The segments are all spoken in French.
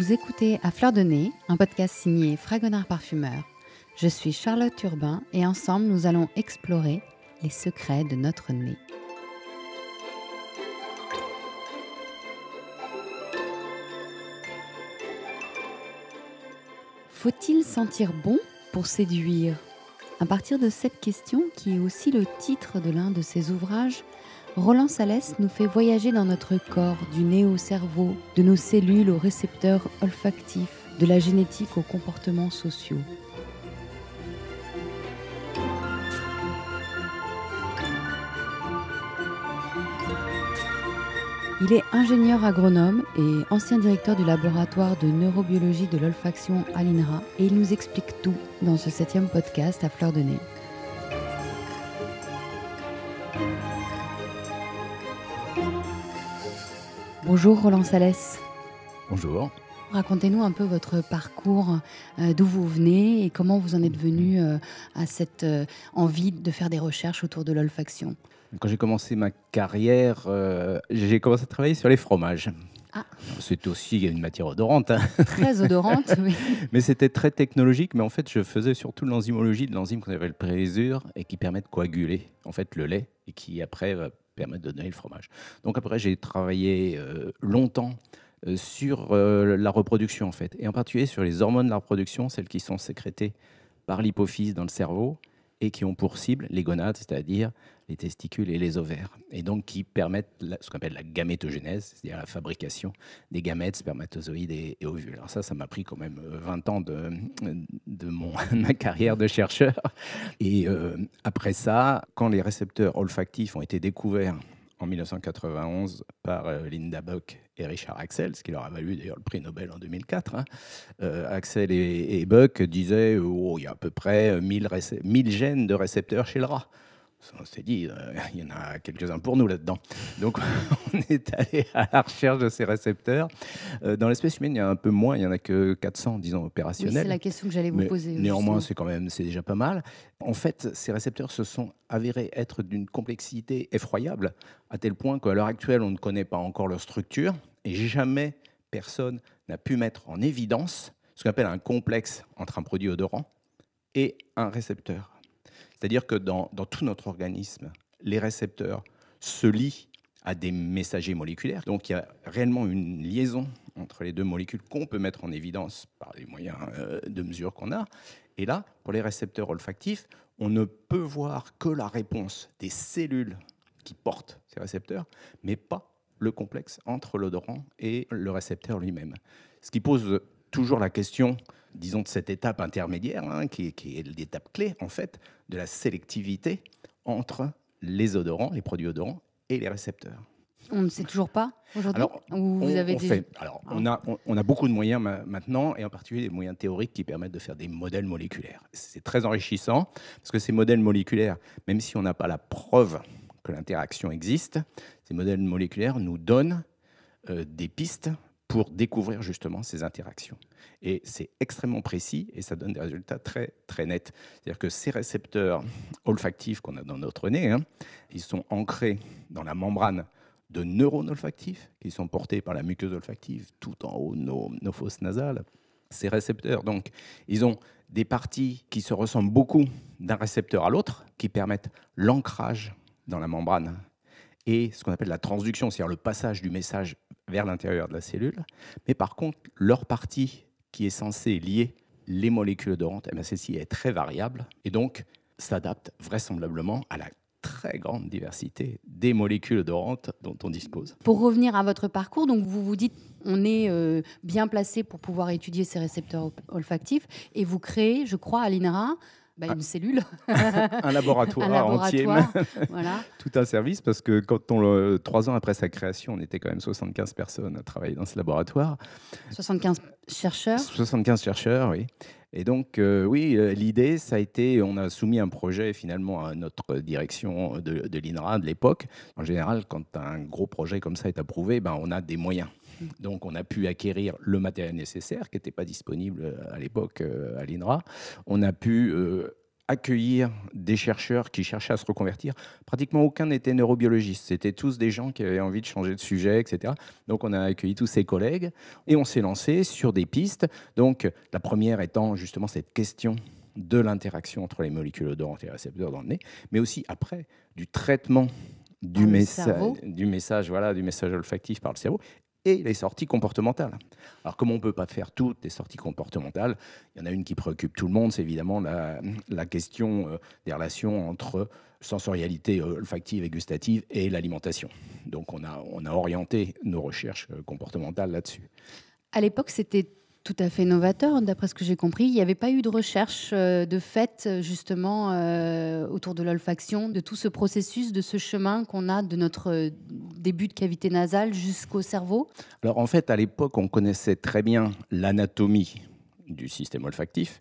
Vous écoutez À Fleur de Nez, un podcast signé Fragonard Parfumeur. Je suis Charlotte Urbain et ensemble nous allons explorer les secrets de notre nez. Faut-il sentir bon pour séduire ? À partir de cette question, qui est aussi le titre de l'un de ses ouvrages, Roland Salès nous fait voyager dans notre corps, du nez au cerveau, de nos cellules aux récepteurs olfactifs, de la génétique aux comportements sociaux. Il est ingénieur agronome et ancien directeur du laboratoire de neurobiologie de l'olfaction à l'INRA et il nous explique tout dans ce 7e podcast à Fleur de Nez. Bonjour Roland Salès. Bonjour. Racontez-nous un peu votre parcours, d'où vous venez et comment vous en êtes venu à cette envie de faire des recherches autour de l'olfaction. Quand j'ai commencé ma carrière, j'ai commencé à travailler sur les fromages. Ah. C'est aussi une matière odorante. Hein. Très odorante, oui. Mais c'était très technologique. Mais en fait, je faisais surtout de l'enzymologie, de l'enzyme qu'on appelle présure et qui permet de coaguler en fait, le lait et qui après va permettre de donner le fromage. Donc après, j'ai travaillé longtemps sur la reproduction en fait. Et en particulier sur les hormones de la reproduction, celles qui sont sécrétées par l'hypophyse dans le cerveau et qui ont pour cible les gonades, c'est-à-dire les testicules et les ovaires, et donc qui permettent ce qu'on appelle la gamétogénèse, c'est-à-dire la fabrication des gamètes, spermatozoïdes et ovules. Alors ça m'a pris quand même 20 ans de ma carrière de chercheur. Et après ça, quand les récepteurs olfactifs ont été découverts en 1991 par Linda Buck et Richard Axel, ce qui leur a valu d'ailleurs le prix Nobel en 2004. Axel et Buck disaient il y a à peu près 1000 gènes de récepteurs chez le rat. On s'est dit, il y en a quelques-uns pour nous là-dedans. Donc, on est allé à la recherche de ces récepteurs. Dans l'espèce humaine, il y en a un peu moins, il n'y en a que 400, disons, opérationnels. Oui, c'est la question que j'allais vous poser. Néanmoins, c'est déjà pas mal. En fait, ces récepteurs se sont avérés être d'une complexité effroyable, à tel point qu'à l'heure actuelle, on ne connaît pas encore leur structure, et jamais personne n'a pu mettre en évidence ce qu'on appelle un complexe entre un produit odorant et un récepteur. C'est-à-dire que dans tout notre organisme, les récepteurs se lient à des messagers moléculaires. Donc il y a réellement une liaison entre les deux molécules qu'on peut mettre en évidence par les moyens de mesure qu'on a. Et là, pour les récepteurs olfactifs, on ne peut voir que la réponse des cellules qui portent ces récepteurs, mais pas le complexe entre l'odorant et le récepteur lui-même. Ce qui pose toujours la question, disons, de cette étape intermédiaire, qui est l'étape clé, en fait, de la sélectivité entre les odorants, les produits odorants et les récepteurs. On ne sait toujours pas aujourd'hui. Alors, on a beaucoup de moyens maintenant, et en particulier des moyens théoriques qui permettent de faire des modèles moléculaires. C'est très enrichissant, parce que ces modèles moléculaires, même si on n'a pas la preuve que l'interaction existe, ces modèles moléculaires nous donnent des pistes pour découvrir justement ces interactions. Et c'est extrêmement précis et ça donne des résultats très, très nets. C'est-à-dire que ces récepteurs olfactifs qu'on a dans notre nez, ils sont ancrés dans la membrane de neurones olfactifs qui sont portés par la muqueuse olfactive tout en haut de nos fosses nasales. Ces récepteurs, donc, ils ont des parties qui se ressemblent beaucoup d'un récepteur à l'autre, qui permettent l'ancrage dans la membrane et ce qu'on appelle la transduction, c'est-à-dire le passage du message vers l'intérieur de la cellule. Mais par contre, leur partie qui est censée lier les molécules odorantes, celle-ci est très variable et donc s'adapte vraisemblablement à la très grande diversité des molécules odorantes dont on dispose. Pour revenir à votre parcours, donc vous vous dites on est bien placé pour pouvoir étudier ces récepteurs olfactifs et vous créez, je crois, à l'INRA, une cellule. un laboratoire entier. Voilà. Tout un service, parce que 3 ans après sa création, on était quand même 75 personnes à travailler dans ce laboratoire. 75 chercheurs 75 chercheurs, oui. Et donc, l'idée, ça a été, on a soumis un projet finalement à notre direction de l'INRA de l'époque. En général, quand un gros projet comme ça est approuvé, on a des moyens. Donc, on a pu acquérir le matériel nécessaire qui n'était pas disponible à l'époque à l'INRA. On a pu accueillir des chercheurs qui cherchaient à se reconvertir. Pratiquement aucun n'était neurobiologiste. C'était tous des gens qui avaient envie de changer de sujet, etc. Donc, on a accueilli tous ces collègues et on s'est lancé sur des pistes. Donc, la première étant justement cette question de l'interaction entre les molécules odorantes et les récepteurs dans le nez, mais aussi après du traitement Par le cerveau. du message olfactif par le cerveau et les sorties comportementales. Alors, comme on ne peut pas faire toutes les sorties comportementales, il y en a une qui préoccupe tout le monde, c'est évidemment la question des relations entre sensorialité olfactive et gustative et l'alimentation. Donc, on a orienté nos recherches comportementales là-dessus. À l'époque, c'était tout à fait novateur, d'après ce que j'ai compris. Il n'y avait pas eu de recherche de fait, justement, autour de l'olfaction, de tout ce processus, de ce chemin qu'on a de notre début de cavité nasale jusqu'au cerveau. Alors, en fait, à l'époque, on connaissait très bien l'anatomie du système olfactif.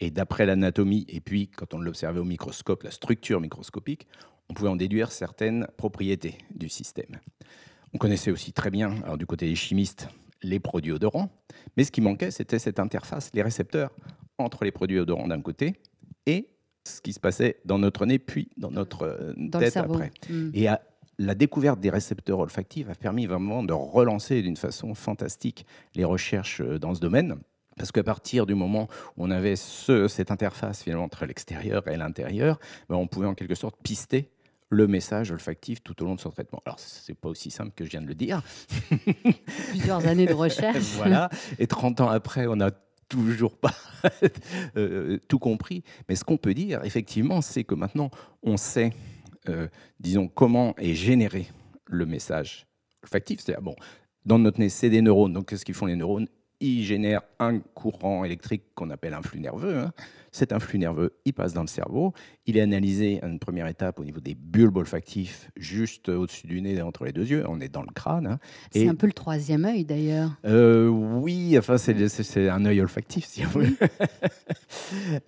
Et d'après l'anatomie, et puis quand on l'observait au microscope, la structure microscopique, on pouvait en déduire certaines propriétés du système. On connaissait aussi très bien, alors du côté des chimistes, les produits odorants, mais ce qui manquait, c'était cette interface, les récepteurs entre les produits odorants d'un côté et ce qui se passait dans notre nez, puis dans notre Dans le tête cerveau. après. Et la découverte des récepteurs olfactifs a permis vraiment de relancer d'une façon fantastique les recherches dans ce domaine. Parce qu'à partir du moment où on avait cette interface finalement entre l'extérieur et l'intérieur, ben, on pouvait en quelque sorte pister le message olfactif tout au long de son traitement. Alors, ce n'est pas aussi simple que je viens de le dire. Plusieurs années de recherche. Voilà. Et 30 ans après, on n'a toujours pas tout compris. Mais ce qu'on peut dire, effectivement, c'est que maintenant, on sait, disons, comment est généré le message olfactif. C'est-à-dire, bon, dans notre nez, c'est des neurones. Donc, qu'est-ce qu'ils font les neurones? Ils génèrent un courant électrique qu'on appelle un flux nerveux. Hein. Cet influx nerveux, il passe dans le cerveau. Il est analysé à une première étape au niveau des bulbes olfactifs, juste au-dessus du nez, entre les deux yeux. On est dans le crâne. Hein. C'est un peu le troisième œil, d'ailleurs. Oui, enfin, c'est un œil olfactif, si vous voulez.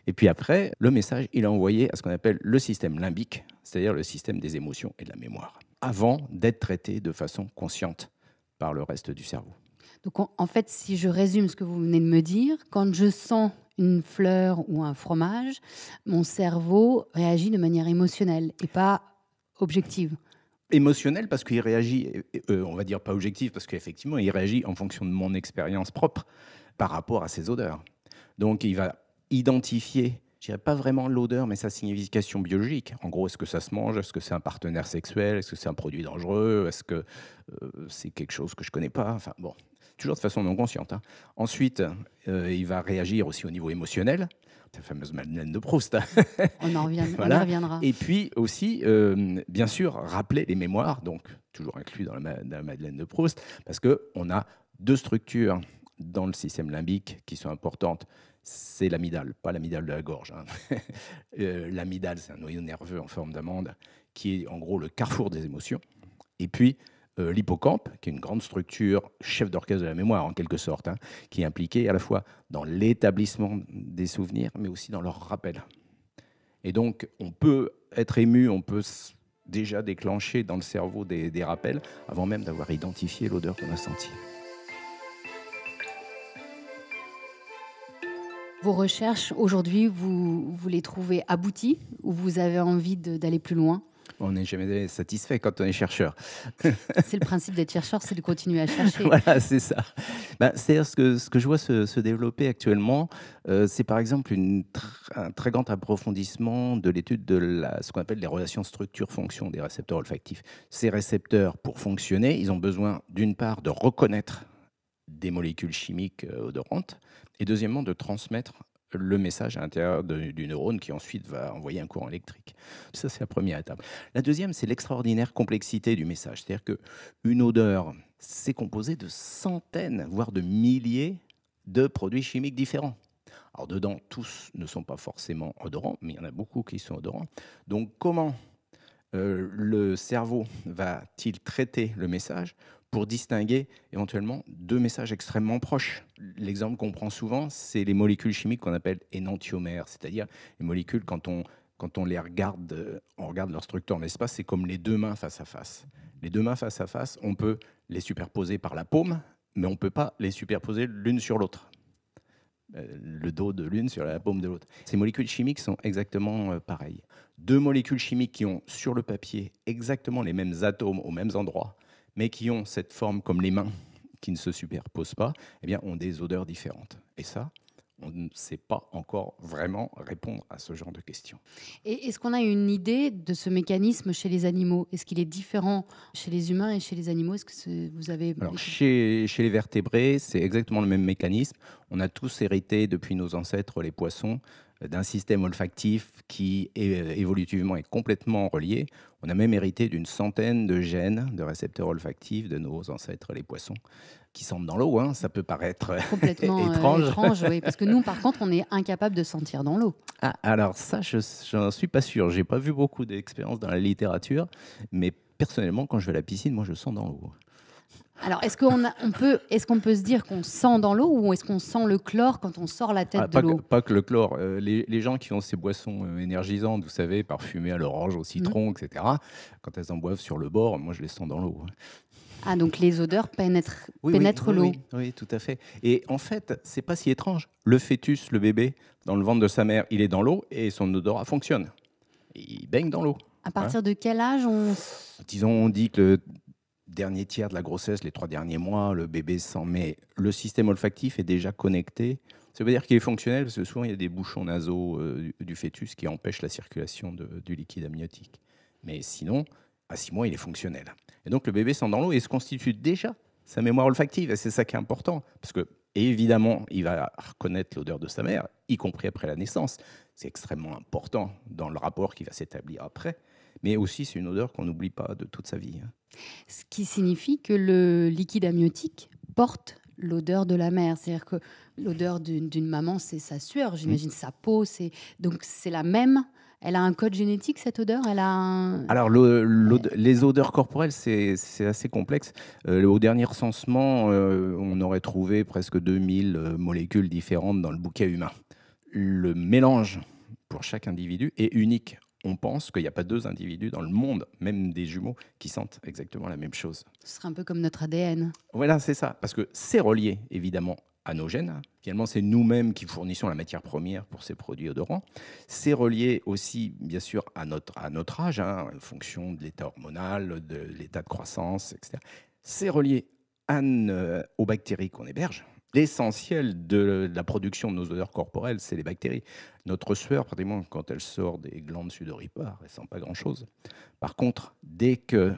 Et puis après, le message, il est envoyé à ce qu'on appelle le système limbique, c'est-à-dire le système des émotions et de la mémoire, avant d'être traité de façon consciente par le reste du cerveau. Donc, en fait, si je résume ce que vous venez de me dire, quand je sens une fleur ou un fromage, mon cerveau réagit de manière émotionnelle et pas objective. Émotionnel parce qu'il réagit, on va dire pas objectif, parce qu'effectivement, il réagit en fonction de mon expérience propre par rapport à ces odeurs. Donc, il va identifier, je dirais pas vraiment l'odeur, mais sa signification biologique. En gros, est-ce que ça se mange? Est-ce que c'est un partenaire sexuel? Est-ce que c'est un produit dangereux? Est-ce que c'est quelque chose que je connais pas? Enfin, bon, toujours de façon non consciente. Hein. Ensuite, il va réagir aussi au niveau émotionnel. La fameuse Madeleine de Proust. On en Voilà. y reviendra. Et puis aussi, bien sûr, rappeler les mémoires, donc toujours inclus dans la Madeleine de Proust, parce qu'on a deux structures dans le système limbique qui sont importantes. C'est l'amygdale, pas l'amygdale de la gorge. Hein. L'amygdale, c'est un noyau nerveux en forme d'amande qui est en gros le carrefour des émotions. Et puis, l'hippocampe, qui est une grande structure, chef d'orchestre de la mémoire en quelque sorte, hein, qui est impliquée à la fois dans l'établissement des souvenirs, mais aussi dans leur rappel. Et donc, on peut être ému, on peut déjà déclencher dans le cerveau des rappels avant même d'avoir identifié l'odeur qu'on a sentie. Vos recherches, aujourd'hui, vous les trouvez abouties ou vous avez envie d'aller plus loin? On n'est jamais satisfait quand on est chercheur. C'est le principe d'être chercheur, c'est de continuer à chercher. Voilà, c'est ça. C'est-à-dire ce que je vois se développer actuellement, c'est par exemple un très grand approfondissement de l'étude de ce qu'on appelle les relations structure-fonction des récepteurs olfactifs. Ces récepteurs, pour fonctionner, ils ont besoin d'une part de reconnaître des molécules chimiques odorantes et deuxièmement de transmettre le message à l'intérieur du neurone qui ensuite va envoyer un courant électrique. Ça, c'est la première étape. La deuxième, c'est l'extraordinaire complexité du message. C'est-à-dire qu'une odeur, c'est composé de centaines, voire de milliers de produits chimiques différents. Alors dedans, tous ne sont pas forcément odorants, mais il y en a beaucoup qui sont odorants. Donc comment le cerveau va-t-il traiter le message pour distinguer éventuellement deux messages extrêmement proches? L'exemple qu'on prend souvent, c'est les molécules chimiques qu'on appelle énantiomères, c'est-à-dire les molécules, quand on les regarde, on regarde leur structure en l'espace, c'est comme les deux mains face à face. Les deux mains face à face, on peut les superposer par la paume, mais on ne peut pas les superposer l'une sur l'autre. le dos de l'une sur la paume de l'autre. Ces molécules chimiques sont exactement pareilles. Deux molécules chimiques qui ont sur le papier exactement les mêmes atomes aux mêmes endroits, mais qui ont cette forme comme les mains, qui ne se superposent pas, eh bien, ont des odeurs différentes. Et ça, on ne sait pas encore vraiment répondre à ce genre de questions. Et est-ce qu'on a une idée de ce mécanisme chez les animaux? Est-ce qu'il est différent chez les humains et chez les animaux? Est-ce que vous avez... Alors, chez les vertébrés, c'est exactement le même mécanisme. On a tous hérité depuis nos ancêtres, les poissons, d'un système olfactif qui évolutivement est complètement relié. On a même hérité d'une centaine de gènes de récepteurs olfactifs de nos ancêtres, les poissons, qui sentent dans l'eau, hein. Ça peut paraître Complètement étrange. étrange, oui. Parce que nous, par contre, on est incapable de sentir dans l'eau. Ah, alors ça, je n'en suis pas sûr. J'ai pas vu beaucoup d'expériences dans la littérature, mais personnellement, quand je vais à la piscine, moi, je sens dans l'eau. Alors, est-ce qu'on peut se dire qu'on sent dans l'eau ou est-ce qu'on sent le chlore quand on sort la tête de l'eau? Pas que le chlore. Les gens qui ont ces boissons énergisantes, vous savez, parfumées à l'orange, au citron, etc., quand elles en boivent sur le bord, moi, je les sens dans l'eau. Ah, donc les odeurs pénètrent Oui, l'eau. oui, tout à fait. Et en fait, c'est pas si étrange. Le fœtus, le bébé, dans le ventre de sa mère, il est dans l'eau et son odorat fonctionne. Il baigne dans l'eau. À partir de quel âge on... Disons, on dit que le dernier tiers de la grossesse, les 3 derniers mois, le bébé sent, mais le système olfactif est déjà connecté. Ça veut dire qu'il est fonctionnel parce que souvent il y a des bouchons nasaux du fœtus qui empêchent la circulation du liquide amniotique. Mais sinon, à 6 mois, il est fonctionnel. Et donc le bébé sent dans l'eau et se constitue déjà sa mémoire olfactive. Et c'est ça qui est important. Parce que, évidemment, il va reconnaître l'odeur de sa mère, y compris après la naissance. C'est extrêmement important dans le rapport qui va s'établir après. Mais aussi, c'est une odeur qu'on n'oublie pas de toute sa vie. Ce qui signifie que le liquide amniotique porte l'odeur de la mère. C'est-à-dire que l'odeur d'une maman, c'est sa sueur, j'imagine, sa peau. Donc c'est la même. Elle a un code génétique, cette odeur? Alors, les odeurs corporelles, c'est assez complexe. Au dernier recensement, on aurait trouvé presque 2000 molécules différentes dans le bouquet humain. Le mélange pour chaque individu est unique. On pense qu'il n'y a pas 2 individus dans le monde, même des jumeaux, qui sentent exactement la même chose. Ce serait un peu comme notre ADN. Voilà, c'est ça. Parce que c'est relié, évidemment, à nos gènes. Finalement, c'est nous-mêmes qui fournissons la matière première pour ces produits odorants. C'est relié aussi, bien sûr, à notre âge, en fonction de l'état hormonal, de l'état de croissance, etc. C'est relié aux bactéries qu'on héberge. L'essentiel de la production de nos odeurs corporelles, c'est les bactéries. Notre sueur, pratiquement, quand elle sort des glandes sudoripares, elle ne sent pas grand-chose. Par contre, dès que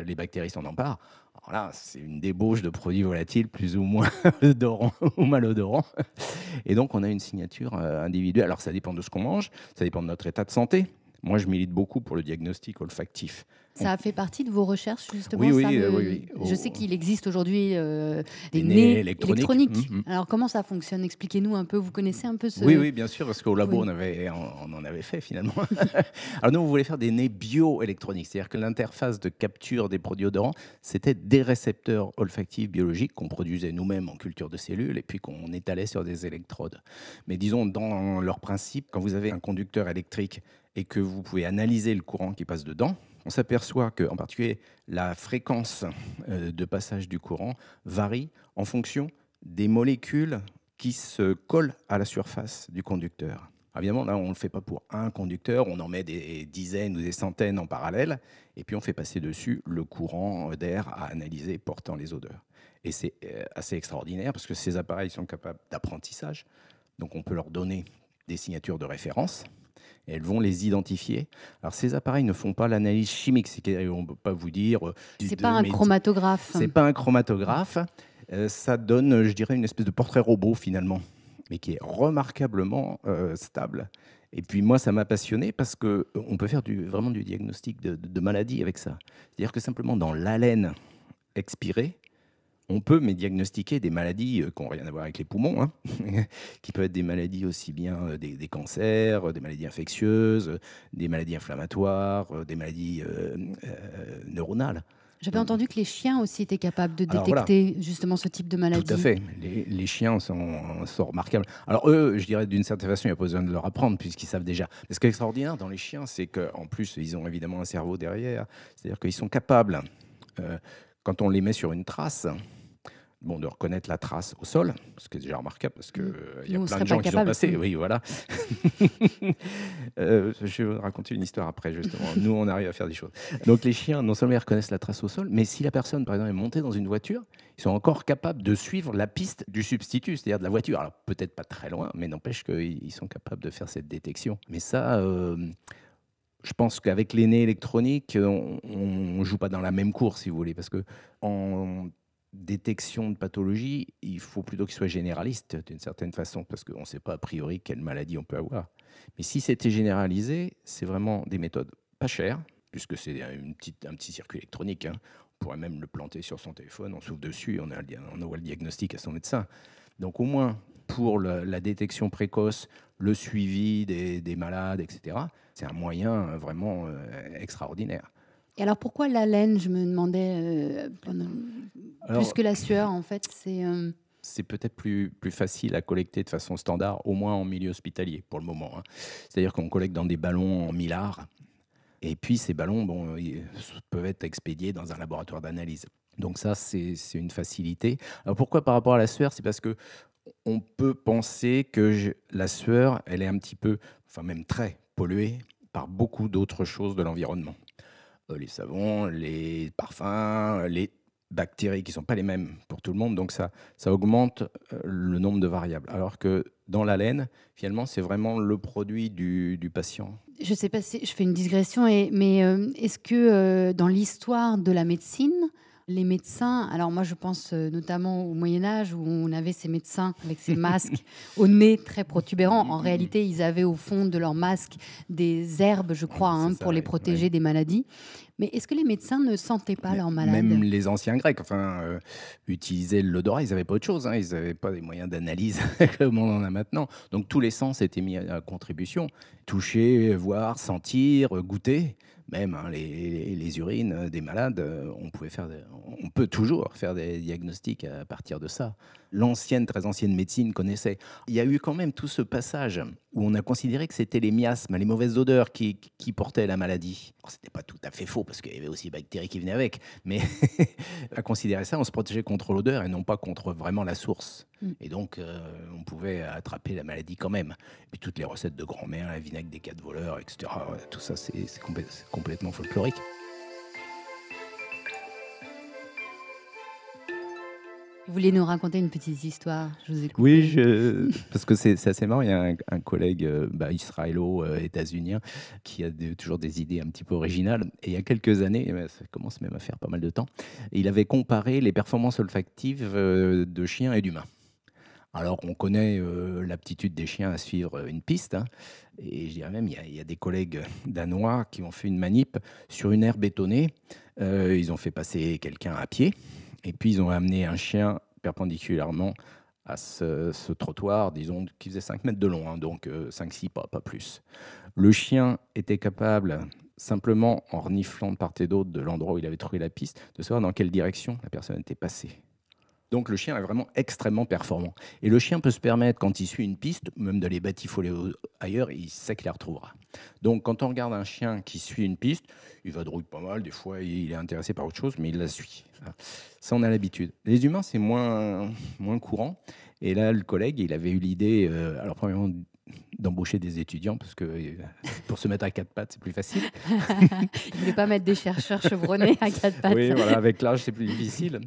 les bactéries s'en emparent, alors là, c'est une débauche de produits volatiles plus ou moins odorants ou malodorants. Et donc, on a une signature individuelle. Alors, ça dépend de ce qu'on mange, ça dépend de notre état de santé. Moi, je milite beaucoup pour le diagnostic olfactif. Ça a fait partie de vos recherches, justement? Oui, oui. Je sais qu'il existe aujourd'hui des nez électroniques. Alors, comment ça fonctionne? Expliquez-nous un peu. Vous connaissez un peu ce... Oui, bien sûr, parce qu'au labo, on en avait fait, finalement. Alors, nous, on voulait faire des nez bioélectroniques. C'est-à-dire que l'interface de capture des produits odorants, c'était des récepteurs olfactifs biologiques qu'on produisait nous-mêmes en culture de cellules et puis qu'on étalait sur des électrodes. Mais disons, dans leur principe, quand vous avez un conducteur électrique et que vous pouvez analyser le courant qui passe dedans, on s'aperçoit qu'en particulier, la fréquence de passage du courant varie en fonction des molécules qui se collent à la surface du conducteur. Évidemment, là, on ne le fait pas pour un conducteur, on en met des dizaines ou des centaines en parallèle, et puis on fait passer dessus le courant d'air à analyser portant les odeurs. Et c'est assez extraordinaire parce que ces appareils sont capables d'apprentissage, donc on peut leur donner des signatures de référence. Et elles vont les identifier. Alors, ces appareils ne font pas l'analyse chimique. On ne peut pas vous dire... C'est pas un chromatographe. C'est pas un chromatographe. Ça donne, je dirais, une espèce de portrait robot, finalement, mais qui est remarquablement stable. Et puis, moi, ça m'a passionné parce qu'on peut faire vraiment du diagnostic de maladie avec ça. C'est-à-dire que simplement, dans l'haleine expirée, on peut diagnostiquer des maladies qui n'ont rien à voir avec les poumons, qui peuvent être des maladies aussi bien des cancers, des maladies infectieuses, des maladies inflammatoires, des maladies neuronales. J'avais entendu que les chiens aussi étaient capables de détecter justement ce type de maladie. Tout à fait. Les chiens sont remarquables. Alors eux, je dirais d'une certaine façon, il n'y a pas besoin de leur apprendre puisqu'ils savent déjà. Mais ce qui est extraordinaire dans les chiens, c'est qu'en plus, ils ont évidemment un cerveau derrière. C'est-à-dire qu'ils sont capables, quand on les met sur une trace, bon, de reconnaître la trace au sol, ce qui est déjà remarquable parce qu'il y a Nous, on plein serait de gens pas qui sont capable. passés. Oui, voilà. Je vais vous raconter une histoire après, justement. Nous, on arrive à faire des choses. Donc, les chiens, non seulement ils reconnaissent la trace au sol, mais si la personne, par exemple, est montée dans une voiture, ils sont encore capables de suivre la piste du substitut, c'est-à-dire de la voiture. Alors, peut-être pas très loin, mais n'empêche qu'ils sont capables de faire cette détection. Mais ça, je pense qu'avec les nez électroniques, on ne joue pas dans la même course, si vous voulez, parce que en détection de pathologie, il faut plutôt qu'il soit généraliste d'une certaine façon, parce qu'on ne sait pas a priori quelle maladie on peut avoir. Mais si c'était généralisé, c'est vraiment des méthodes pas chères, puisque c'est un petit circuit électronique, hein. On pourrait même le planter sur son téléphone, on souffle dessus, on envoie le diagnostic à son médecin. Donc au moins, pour la détection précoce, le suivi des malades, etc., c'est un moyen vraiment extraordinaire. Et alors pourquoi l'haleine, je me demandais, plus Alors, que la sueur, en fait, c'est peut-être plus facile à collecter de façon standard, au moins en milieu hospitalier pour le moment, hein. C'est-à-dire qu'on collecte dans des ballons en millard, et puis ces ballons ils peuvent être expédiés dans un laboratoire d'analyse. Donc ça, c'est une facilité. Alors pourquoi par rapport à la sueur? C'est parce que on peut penser que la sueur, elle est un petit peu, enfin même très polluée par beaucoup d'autres choses de l'environnement. Les savons, les parfums, les bactéries qui ne sont pas les mêmes pour tout le monde. Donc ça augmente le nombre de variables. Alors que dans la laine, finalement, c'est vraiment le produit du patient. je sais pas si je fais une digression, mais est-ce que dans l'histoire de la médecine, les médecins, alors moi je pense notamment au Moyen Âge où on avait ces médecins avec ces masques au nez très protubérants. En réalité, ils avaient au fond de leur masque des herbes, je crois, C'est hein, ça, pour les oui, protéger oui. des maladies. Mais est-ce que les médecins ne sentaient pas leurs Même malades? les anciens Grecs, enfin, utilisaient l'odorat, ils n'avaient pas autre chose, hein, ils n'avaient pas des moyens d'analyse comme on en a maintenant. Donc tous les sens étaient mis à contribution. Toucher, voir, sentir, goûter, même hein, les urines des malades, on peut toujours faire des diagnostics à partir de ça. L'ancienne, très ancienne médecine connaissait. Il y a eu quand même tout ce passage où on a considéré que c'était les miasmes, les mauvaises odeurs qui portaient la maladie. Ce n'était pas tout à fait faux, parce qu'il y avait aussi les bactéries qui venaient avec, mais à considérer ça, on se protégeait contre l'odeur et non pas contre vraiment la source. Et donc, on pouvait attraper la maladie quand même. Et puis toutes les recettes de grand-mère, la vinaigre des 4 voleurs, etc., tout ça, c'est complètement folklorique. Vous voulez nous raconter une petite histoire? Je vous écoute. Oui, parce que c'est assez marrant. Il y a un collègue israélo-états-unien qui a toujours des idées un petit peu originales. Et il y a quelques années, ça commence même à faire pas mal de temps, il avait comparé les performances olfactives de chiens et d'humains. Alors, on connaît l'aptitude des chiens à suivre une piste, hein, et je dirais même, il y a des collègues danois qui ont fait une manip sur une aire bétonnée. Ils ont fait passer quelqu'un à pied, et puis ils ont amené un chien perpendiculairement à ce trottoir, disons, qui faisait 5 mètres de long, hein, donc 5-6 pas plus. Le chien était capable, simplement en reniflant de part et d'autre de l'endroit où il avait trouvé la piste, de savoir dans quelle direction la personne était passée. Donc le chien est vraiment extrêmement performant. Et le chien peut se permettre, quand il suit une piste, même d'aller batifoler ailleurs, il sait qu'il la retrouvera. Donc quand on regarde un chien qui suit une piste, il vadrouille pas mal, des fois il est intéressé par autre chose, mais il la suit. Ça, on a l'habitude. Les humains, c'est moins courant. Et là, le collègue, il avait eu l'idée, alors premièrement, d'embaucher des étudiants, parce que pour se mettre à quatre pattes, c'est plus facile. Il ne voulait pas mettre des chercheurs chevronnés à quatre pattes. Oui, voilà, avec l'âge, c'est plus difficile.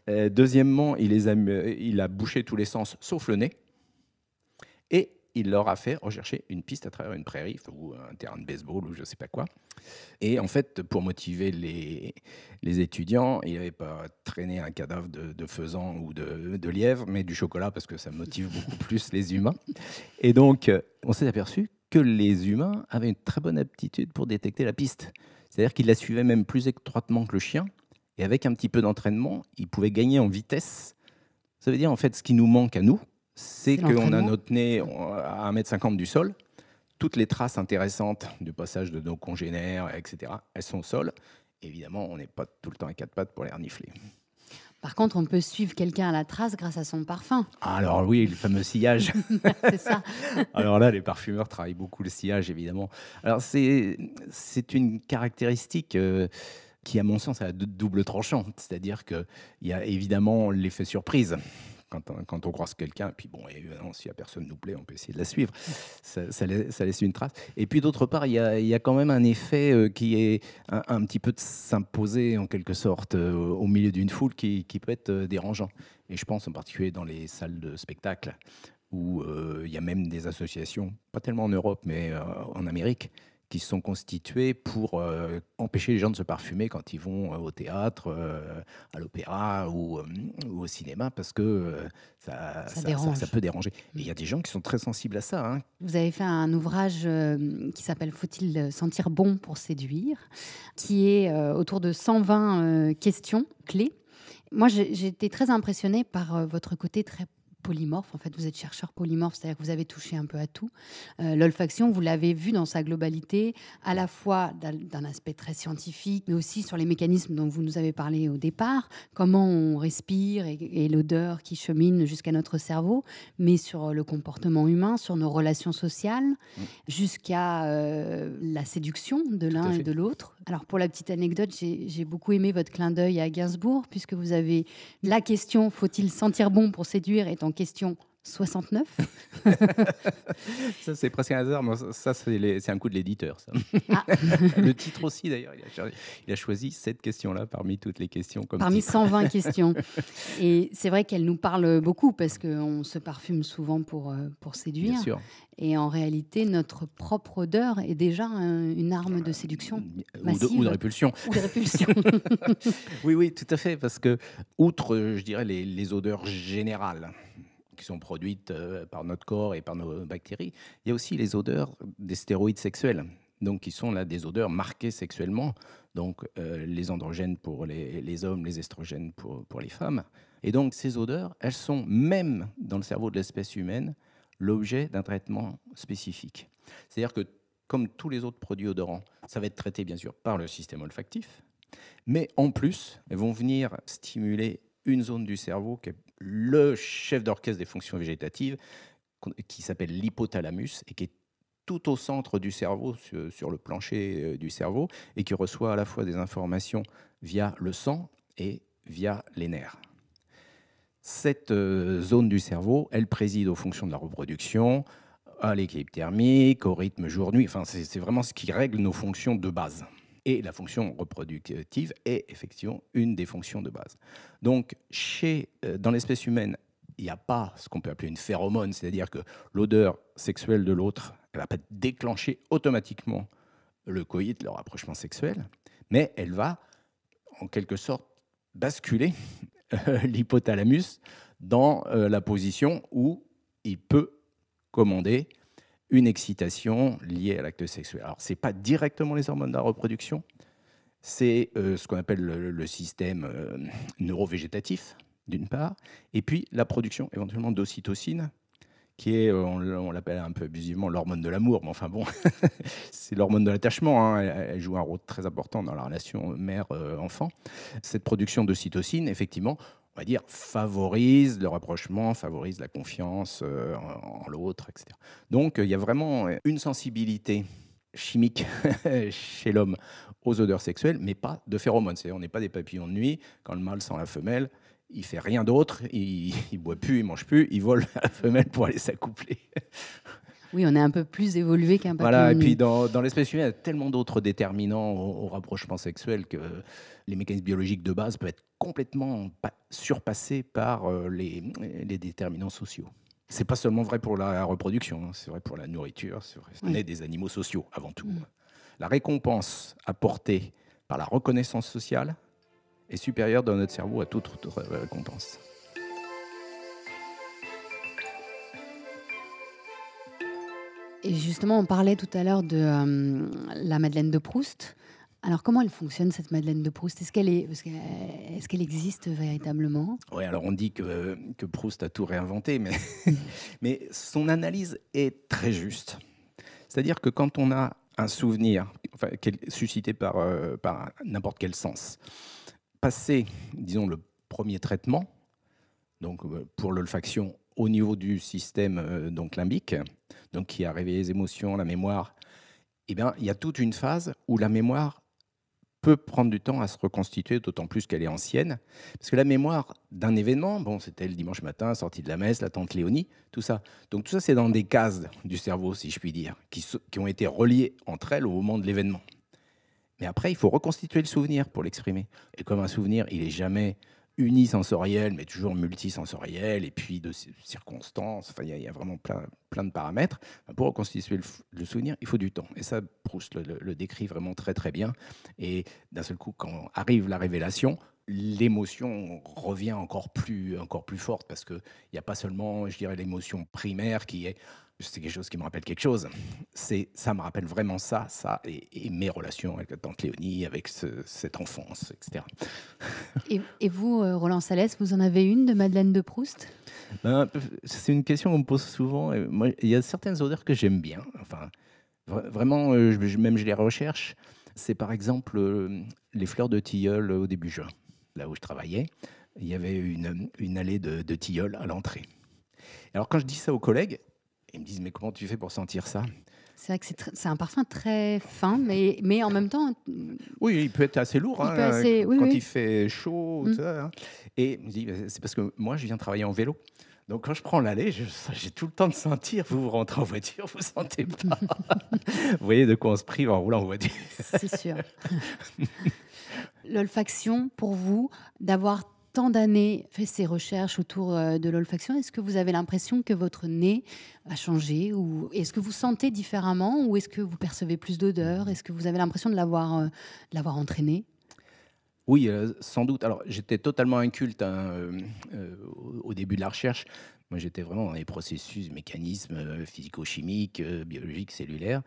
Deuxièmement, il a bouché tous les sens, sauf le nez. Et il leur a fait rechercher une piste à travers une prairie ou un terrain de baseball ou je ne sais pas quoi. Et en fait, pour motiver les étudiants, il n'avait pas traîné un cadavre de faisan ou de lièvre, mais du chocolat, parce que ça motive beaucoup plus les humains. Et donc, on s'est aperçu que les humains avaient une très bonne aptitude pour détecter la piste. C'est-à-dire qu'ils la suivaient même plus étroitement que le chien. Et avec un petit peu d'entraînement, ils pouvaient gagner en vitesse. Ça veut dire, en fait, ce qui nous manque à nous, c'est qu'on a notre nez à 1,50 m du sol. Toutes les traces intéressantes du passage de nos congénères, etc., elles sont au sol. Évidemment, on n'est pas tout le temps à quatre pattes pour les renifler. Par contre, on peut suivre quelqu'un à la trace grâce à son parfum. Alors oui, le fameux sillage. C'est ça. Alors là, les parfumeurs travaillent beaucoup le sillage, évidemment. Alors c'est une caractéristique qui, à mon sens, a double tranchant. C'est-à-dire qu'il y a évidemment l'effet surprise. Quand on croise quelqu'un, et puis bon, évidemment, si la personne nous plaît, on peut essayer de la suivre. Ça laisse une trace. Et puis d'autre part, il y a quand même un effet qui est un petit peu de s'imposer en quelque sorte au milieu d'une foule qui peut être dérangeant. Et je pense en particulier dans les salles de spectacle où il y a même des associations, pas tellement en Europe, mais en Amérique, qui se sont constituées pour empêcher les gens de se parfumer quand ils vont au théâtre, à l'opéra ou au cinéma, parce que ça peut déranger. Et il y a des gens qui sont très sensibles à ça. Hein. Vous avez fait un ouvrage qui s'appelle « Faut-il sentir bon pour séduire ?», qui est autour de 120 questions clés. Moi, j'ai été très impressionnée par votre côté très polymorphe. En fait, vous êtes chercheur polymorphe, c'est-à-dire que vous avez touché un peu à tout. L'olfaction, vous l'avez vu dans sa globalité, à la fois d'un aspect très scientifique, mais aussi sur les mécanismes dont vous nous avez parlé au départ, comment on respire et l'odeur qui chemine jusqu'à notre cerveau, mais sur le comportement humain, sur nos relations sociales, jusqu'à la séduction de l'un et de l'autre. Alors, pour la petite anecdote, j'ai beaucoup aimé votre clin d'œil à Gainsbourg, puisque vous avez la question « Faut-il sentir bon pour séduire ?» est en question 69. Ça, c'est presque un hasard. Mais ça, c'est un coup de l'éditeur. Ça. Ah. Le titre aussi, d'ailleurs. Il a choisi cette question-là parmi toutes les questions. Parmi 120 questions. Et c'est vrai qu'elle nous parle beaucoup parce qu'on se parfume souvent pour séduire. Bien sûr. Et en réalité, notre propre odeur est déjà une arme de séduction massive. Ou de répulsion. Ou de répulsion. Oui, tout à fait. Parce que, outre, je dirais, les odeurs générales qui sont produites par notre corps et par nos bactéries, il y a aussi les odeurs des stéroïdes sexuels, donc qui sont là des odeurs marquées sexuellement, donc les androgènes pour les hommes, les estrogènes pour les femmes. Et donc ces odeurs, elles sont même dans le cerveau de l'espèce humaine l'objet d'un traitement spécifique. C'est-à-dire que comme tous les autres produits odorants, ça va être traité bien sûr par le système olfactif, mais en plus, elles vont venir stimuler une zone du cerveau qui est le chef d'orchestre des fonctions végétatives, qui s'appelle l'hypothalamus et qui est tout au centre du cerveau, sur le plancher du cerveau, et qui reçoit à la fois des informations via le sang et via les nerfs. Cette zone du cerveau, elle préside aux fonctions de la reproduction, à l'équilibre thermique, au rythme jour-nuit. Enfin, c'est vraiment ce qui règle nos fonctions de base. Et la fonction reproductive est effectivement une des fonctions de base. Donc, dans l'espèce humaine, il n'y a pas ce qu'on peut appeler une phéromone, c'est-à-dire que l'odeur sexuelle de l'autre ne va pas déclencher automatiquement le coït, le rapprochement sexuel, mais elle va, en quelque sorte, basculer l'hypothalamus dans la position où il peut commander une excitation liée à l'acte sexuel. Alors, ce n'est pas directement les hormones de la reproduction, c'est ce qu'on appelle le système neurovégétatif, d'une part, et puis la production éventuellement d'ocytocine, qui est, on l'appelle un peu abusivement l'hormone de l'amour, mais enfin bon, c'est l'hormone de l'attachement, hein. Elle joue un rôle très important dans la relation mère-enfant. Cette production d'ocytocine, effectivement, on va dire, favorise le rapprochement, favorise la confiance en l'autre, etc. Donc, il y a vraiment une sensibilité chimique chez l'homme aux odeurs sexuelles, mais pas de phéromones. C'est-à-dire, on n'est pas des papillons de nuit. Quand le mâle sent la femelle, il fait rien d'autre, il boit plus, il mange plus, il vole à la femelle pour aller s'accoupler. Oui, on est un peu plus évolué qu'un papillon. Voilà, et puis dans l'espèce humaine, il y a tellement d'autres déterminants au rapprochement sexuel que les mécanismes biologiques de base peuvent être complètement surpassés par les déterminants sociaux. C'est pas seulement vrai pour la reproduction, hein, c'est vrai pour la nourriture, c'est vrai. On est des animaux sociaux avant tout. La récompense apportée par la reconnaissance sociale est supérieure dans notre cerveau à toute autre récompense. Et justement, on parlait tout à l'heure de la Madeleine de Proust. Alors, comment elle fonctionne, cette Madeleine de Proust ? Est-ce qu'elle existe véritablement ? Oui, alors on dit que Proust a tout réinventé, mais son analyse est très juste. C'est-à-dire que quand on a un souvenir suscité par n'importe quel sens, passé, disons, le premier traitement, donc pour l'olfaction au niveau du système donc limbique, donc qui a réveillé les émotions, la mémoire, eh bien, il y a toute une phase où la mémoire peut prendre du temps à se reconstituer, d'autant plus qu'elle est ancienne. Parce que la mémoire d'un événement, bon, c'était le dimanche matin, sortie de la messe, la tante Léonie, tout ça. Donc tout ça, c'est dans des cases du cerveau, si je puis dire, qui ont été reliées entre elles au moment de l'événement. Mais après, il faut reconstituer le souvenir pour l'exprimer. Et comme un souvenir, il n'est jamais unisensoriel, mais toujours multisensoriel, et puis de circonstances, enfin, il y a vraiment plein de paramètres. Pour reconstituer le souvenir, il faut du temps. Et ça, Proust le décrit vraiment très très bien. Et d'un seul coup, quand arrive la révélation, l'émotion revient encore plus forte, parce qu'il n'y a pas seulement, je dirais, l'émotion primaire qui est c'est quelque chose qui me rappelle quelque chose. Ça me rappelle vraiment ça et mes relations avec la tante Léonie, avec cette enfance, etc. Et vous, Roland Salès, vous en avez une de Madeleine de Proust? Ben, c'est une question qu'on me pose souvent. Et moi, il y a certaines odeurs que j'aime bien. Enfin, vraiment, même je les recherche. C'est par exemple les fleurs de tilleul au début juin. Là où je travaillais, il y avait une allée de tilleul à l'entrée. Alors quand je dis ça aux collègues, ils me disent, mais comment tu fais pour sentir ça? C'est vrai que c'est un parfum très fin, mais en même temps, Oui, il peut être assez lourd il peut assez, oui, quand oui. il fait chaud. Tout ça, hein. Et il me dit, c'est parce que moi, je viens travailler en vélo. Donc quand je prends l'allée, j'ai tout le temps de sentir. Vous rentrez en voiture, vous ne sentez pas. Vous voyez de quoi on se prive en roulant en voiture. C'est sûr. L'olfaction, pour vous, d'avoir tant d'années fait ces recherches autour de l'olfaction, est-ce que vous avez l'impression que votre nez a changé, ou est-ce que vous sentez différemment, ou est-ce que vous percevez plus d'odeurs? Est-ce que vous avez l'impression de l'avoir entraîné? Oui, sans doute. Alors, j'étais totalement inculte, hein, au début de la recherche. Moi, j'étais vraiment dans les processus, mécanismes physico-chimiques, biologiques, cellulaires.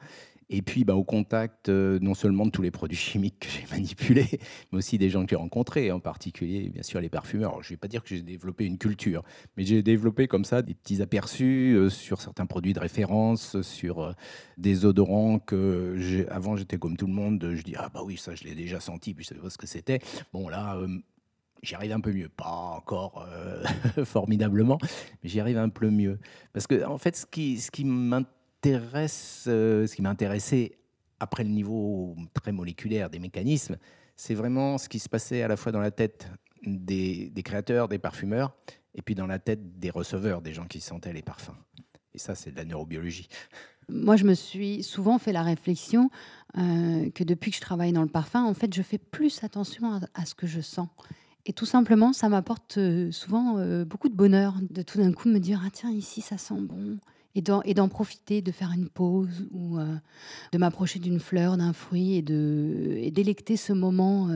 Et puis, bah, au contact non seulement de tous les produits chimiques que j'ai manipulés, mais aussi des gens que j'ai rencontrés, en particulier, bien sûr, les parfumeurs. Alors, je ne vais pas dire que j'ai développé une culture, mais j'ai développé comme ça des petits aperçus sur certains produits de référence, sur des odorants que avant j'étais comme tout le monde, je dis ah bah oui, ça je l'ai déjà senti, puis je savais pas ce que c'était. Bon là, j'y arrive un peu mieux, pas encore formidablement, mais j'y arrive un peu mieux. Parce que en fait, ce qui m'intéressait après le niveau très moléculaire des mécanismes, c'est vraiment ce qui se passait à la fois dans la tête des créateurs, des parfumeurs, et puis dans la tête des receveurs, des gens qui sentaient les parfums. Et ça, c'est de la neurobiologie. Moi, je me suis souvent fait la réflexion que depuis que je travaille dans le parfum, en fait, je fais plus attention à ce que je sens. Et tout simplement, ça m'apporte souvent beaucoup de bonheur de tout d'un coup me dire: «Ah tiens, ici, ça sent bon», et d'en profiter, de faire une pause, ou de m'approcher d'une fleur, d'un fruit, et d'électer ce moment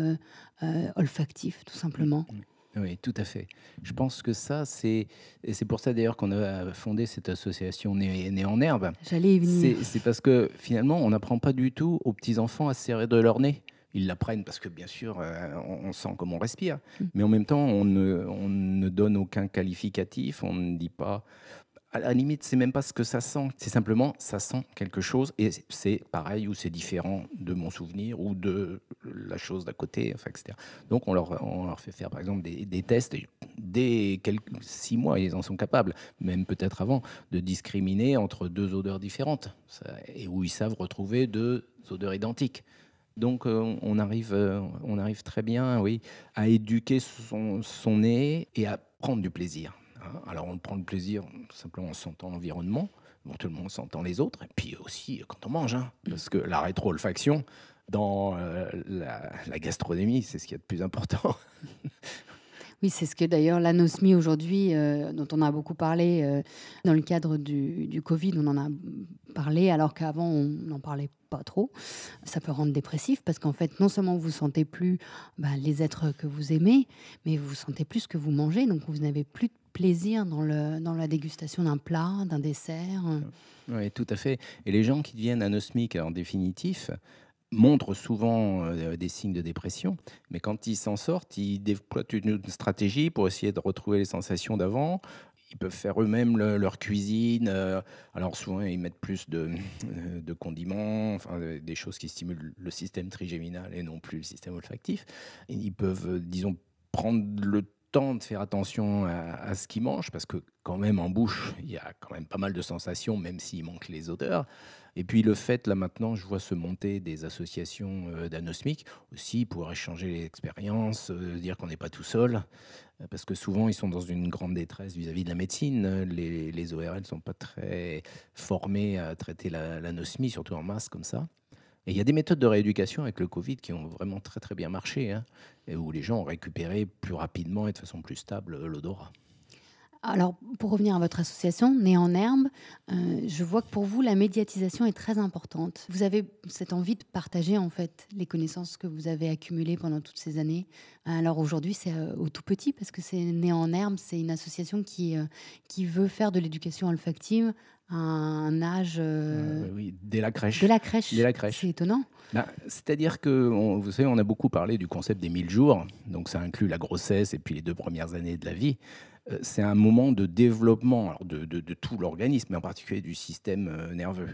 olfactif, tout simplement. Mmh. Oui, tout à fait. Je pense que ça, et c'est pour ça d'ailleurs qu'on a fondé cette association Nez en herbe. J'allais y venir. C'est parce que finalement, on n'apprend pas du tout aux petits-enfants à se serrer de leur nez. Ils l'apprennent parce que bien sûr, on sent comme on respire. Mmh. Mais en même temps, on ne donne aucun qualificatif, on ne dit pas, à la limite, c'est même pas ce que ça sent, c'est simplement ça sent quelque chose, et c'est pareil ou c'est différent de mon souvenir ou de la chose d'à côté, enfin, etc. Donc on leur fait faire par exemple des tests, et dès 6 mois, ils en sont capables, même peut-être avant, de discriminer entre deux odeurs différentes, et où ils savent retrouver deux odeurs identiques. Donc on arrive très bien, oui, à éduquer son nez et à prendre du plaisir. Hein. Alors on prend le plaisir simplement en sentant l'environnement, éventuellement en sentant les autres, et puis aussi quand on mange, hein, parce que la rétro-olfaction dans la gastronomie, c'est ce qu'il y a de plus important. Oui, c'est ce que d'ailleurs l'anosmie aujourd'hui, dont on a beaucoup parlé dans le cadre du Covid, on en a parlé alors qu'avant on n'en parlait pas trop. Ça peut rendre dépressif parce qu'en fait, non seulement vous sentez plus les êtres que vous aimez, mais vous sentez plus ce que vous mangez, donc vous n'avez plus de plaisir dans la dégustation d'un plat, d'un dessert. Oui, tout à fait. Et les gens qui deviennent anosmiques en définitif montrent souvent des signes de dépression, mais quand ils s'en sortent, ils déploient une stratégie pour essayer de retrouver les sensations d'avant. Ils peuvent faire eux-mêmes leur cuisine. Alors souvent, ils mettent plus de condiments, enfin, des choses qui stimulent le système trigéminal et non plus le système olfactif. Et ils peuvent, disons, prendre le temps de faire attention à ce qu'ils mangent, parce que quand même en bouche, il y a quand même pas mal de sensations, même s'il manque les odeurs. Et puis le fait, là maintenant, je vois se monter des associations d'anosmiques aussi pour échanger les expériences, dire qu'on n'est pas tout seul, parce que souvent ils sont dans une grande détresse vis-à-vis de la médecine. Les ORL ne sont pas très formés à traiter l'anosmie, surtout en masse comme ça. Et il y a des méthodes de rééducation avec le Covid qui ont vraiment très très bien marché, hein, et où les gens ont récupéré plus rapidement et de façon plus stable l'odorat. Alors, pour revenir à votre association, Nez en Herbe, je vois que pour vous, la médiatisation est très importante. Vous avez cette envie de partager, en fait, les connaissances que vous avez accumulées pendant toutes ces années. Alors aujourd'hui, c'est au tout petit, parce que c'est Nez en Herbe, c'est une association qui veut faire de l'éducation olfactive à un âge Oui, dès la crèche. de la Dès crèche. la crèche. C'est étonnant. C'est-à-dire que, vous savez, on a beaucoup parlé du concept des 1000 jours, donc ça inclut la grossesse et puis les 2 premières années de la vie. C'est un moment de développement alors de tout l'organisme, mais en particulier du système nerveux.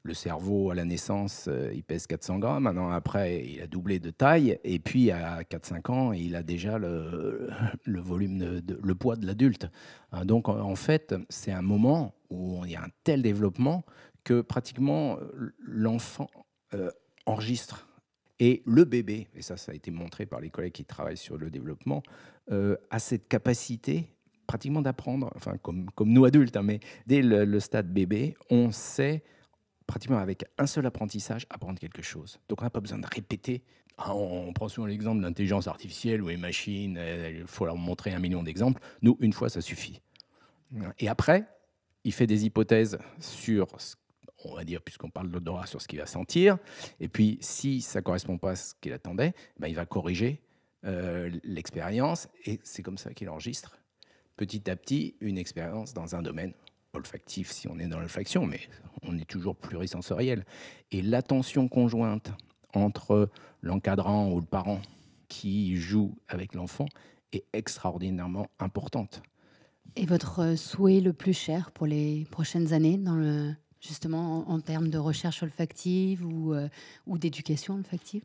Le cerveau, à la naissance, il pèse 400 grammes. Un an après, il a doublé de taille. Et puis, à 4-5 ans, il a déjà le volume, le poids de l'adulte. Hein, donc, en fait, c'est un moment où il y a un tel développement que pratiquement l'enfant enregistre. Et le bébé, et ça a été montré par les collègues qui travaillent sur le développement, a cette capacité pratiquement d'apprendre, enfin comme nous adultes, hein, mais dès le stade bébé, on sait pratiquement avec un seul apprentissage apprendre quelque chose. Donc on n'a pas besoin de répéter. Ah, on prend souvent l'exemple de l'intelligence artificielle ou les machines, il faut leur montrer 1 million d'exemples. Nous, une fois, ça suffit. Et après, il fait des hypothèses sur on va dire, puisqu'on parle de l'odorat, sur ce qu'il va sentir. Et puis, si ça ne correspond pas à ce qu'il attendait, ben, il va corriger l'expérience. Et c'est comme ça qu'il enregistre petit à petit une expérience dans un domaine olfactif, si on est dans l'olfaction, mais on est toujours plurisensoriel. Et l'attention conjointe entre l'encadrant ou le parent qui joue avec l'enfant est extraordinairement importante. Et votre souhait le plus cher pour les prochaines années, justement en termes de recherche olfactive ou d'éducation olfactive?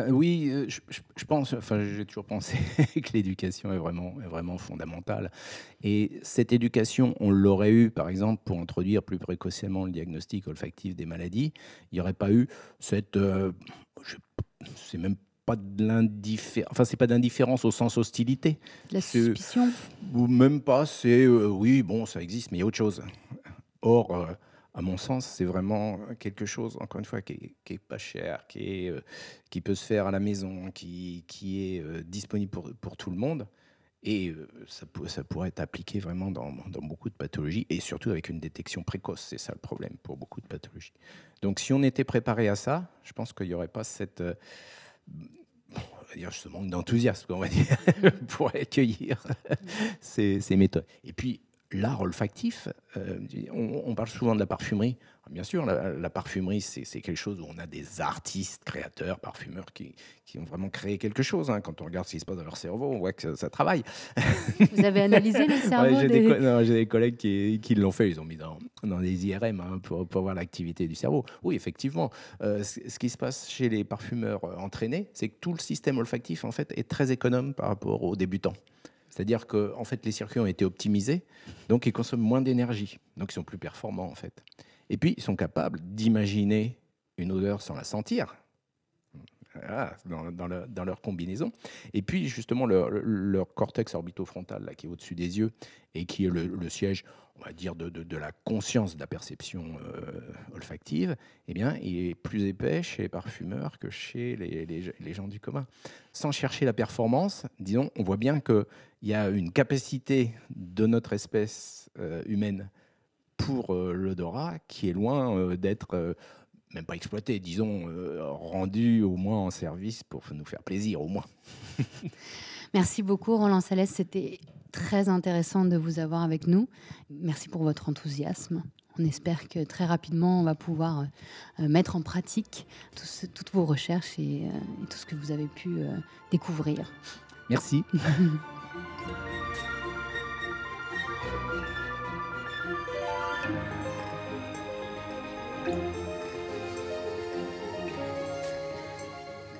Oui, je pense, enfin, j'ai toujours pensé que l'éducation est vraiment fondamentale. Et cette éducation, on l'aurait eu, par exemple, pour introduire plus précocement le diagnostic olfactif des maladies. Il n'y aurait pas eu cette, c'est même pas de l'indifférence, enfin, c'est pas d'indifférence au sens hostilité. La suspicion? Ou même pas, c'est oui, bon, ça existe, mais il y a autre chose. Or, à mon sens, c'est vraiment quelque chose, encore une fois, qui est pas cher, qui peut se faire à la maison, qui est disponible pour tout le monde. Et ça pourrait être appliqué vraiment dans beaucoup de pathologies, et surtout avec une détection précoce. C'est ça le problème pour beaucoup de pathologies. Donc, si on était préparé à ça, je pense qu'il n'y aurait pas cette... on va dire ce manque d'enthousiasme, on va dire, pour accueillir ces méthodes. Et puis, l'art olfactif, on parle souvent de la parfumerie. Bien sûr, la parfumerie, c'est quelque chose où on a des artistes, créateurs, parfumeurs qui ont vraiment créé quelque chose. Hein. Quand on regarde ce qui se passe dans leur cerveau, on voit que ça travaille. Vous avez analysé le cerveau? Ouais, j'ai des collègues qui l'ont fait. Ils ont mis dans des IRM, hein, pour voir l'activité du cerveau. Oui, effectivement. Ce qui se passe chez les parfumeurs entraînés, c'est que tout le système olfactif, en fait, est très économe par rapport aux débutants. C'est-à-dire que en fait, les circuits ont été optimisés, donc ils consomment moins d'énergie. Donc ils sont plus performants, en fait. Et puis, ils sont capables d'imaginer une odeur sans la sentir. Voilà, dans leur combinaison. Et puis, justement, leur cortex orbitofrontal, là, qui est au-dessus des yeux, et qui est le siège, on va dire, de la conscience de la perception olfactive, eh bien, il est plus épais chez les parfumeurs que chez les gens du commun. Sans chercher la performance, disons, on voit bien qu'il y a une capacité de notre espèce humaine pour l'odorat qui est loin d'être... même pas exploité, disons, rendu au moins en service pour nous faire plaisir, au moins. Merci beaucoup, Roland Salès. C'était très intéressant de vous avoir avec nous. Merci pour votre enthousiasme. On espère que très rapidement, on va pouvoir mettre en pratique toutes vos recherches et tout ce que vous avez pu découvrir. Merci.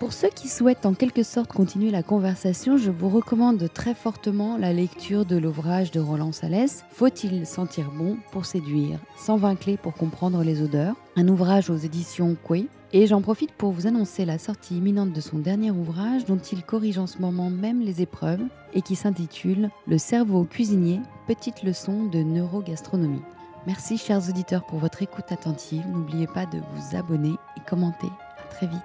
Pour ceux qui souhaitent en quelque sorte continuer la conversation, je vous recommande très fortement la lecture de l'ouvrage de Roland Salès, Faut-il sentir bon pour séduire ? 120 clés pour comprendre les odeurs, un ouvrage aux éditions Coué. Et j'en profite pour vous annoncer la sortie imminente de son dernier ouvrage dont il corrige en ce moment même les épreuves et qui s'intitule Le cerveau cuisinier, petite leçon de neurogastronomie. Merci chers auditeurs pour votre écoute attentive. N'oubliez pas de vous abonner et commenter. À très vite.